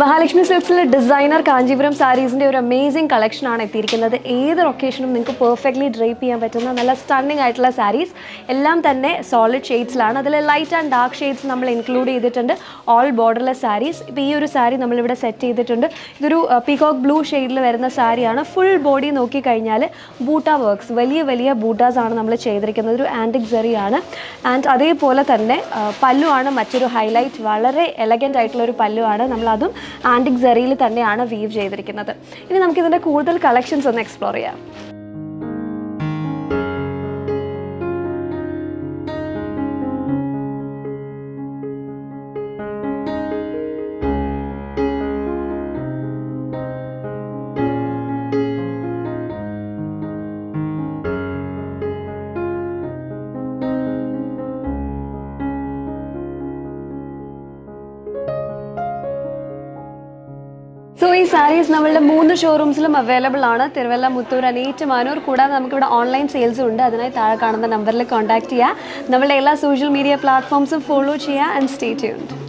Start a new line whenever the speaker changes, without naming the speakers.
Mahalakshmi സിൽക്സിലെ designer Kanchipuram സാരീസിൻ്റെ ഒരു amazing കളക്ഷനാണ് എത്തിയിരിക്കുന്നത്. ഏതൊരു ഒക്കേഷനും നിങ്ങൾക്ക് പെർഫെക്റ്റ്ലി ഡ്രൈപ്പ് ചെയ്യാൻ പറ്റുന്ന നല്ല സ്റ്റണ്ണിങ് ആയിട്ടുള്ള സാരീസ് എല്ലാം തന്നെ സോളിഡ് ഷെയ്ഡ്സിലാണ്. അതിൽ ലൈറ്റ് ആൻഡ് ഡാർക്ക് ഷെയ്ഡ്സ് നമ്മൾ ഇൻക്ലൂഡ് ചെയ്തിട്ടുണ്ട്. All borderless sarees. ഇപ്പോൾ ഈ ഒരു സാരി നമ്മളിവിടെ സെറ്റ് ചെയ്തിട്ടുണ്ട്. ഇതൊരു പീകോക്ക് ബ്ലൂ ഷെയ്ഡിൽ വരുന്ന സാരിയാണ്. ഫുൾ ബോഡി നോക്കിക്കഴിഞ്ഞാൽ ബൂട്ട വർക്ക്സ്, വലിയ വലിയ ബൂട്ടാസ് ആണ് നമ്മൾ ചെയ്തിരിക്കുന്നത്. ഒരു ആൻറ്റിക് സെറിയാണ്. ആൻഡ് അതേപോലെ തന്നെ പല്ലുവാണ് മറ്റൊരു ഹൈലൈറ്റ്. വളരെ എലഗൻ്റ് ആയിട്ടുള്ളൊരു പല്ലുവാണ്. നമ്മളതും ആൻറ്റിക് സെറിയിൽ തന്നെയാണ് വീവ് ചെയ്തിരിക്കുന്നത്. ഇനി നമുക്കിതിൻ്റെ കൂടുതൽ കളക്ഷൻസ് ഒന്ന് എക്സ്പ്ലോർ ചെയ്യാം. സോ ഈ സാരീസ് നമ്മളുടെ 3 ഷോറൂംസിലും അവൈലബിൾ ആണ്. തിരുവല്ല, മുത്തൂർ, ഏറ്റുമാനൂർ. കൂടാതെ നമുക്കിവിടെ ഓൺലൈൻ സെയിൽസും ഉണ്ട്. അതിനായി താഴെ കാണുന്ന നമ്പറിൽ കോൺടാക്ട് ചെയ്യുക. നമ്മളുടെ എല്ലാ സോഷ്യൽ മീഡിയ പ്ലാറ്റ്ഫോംസും ഫോളോ ചെയ്യുക. And stay tuned.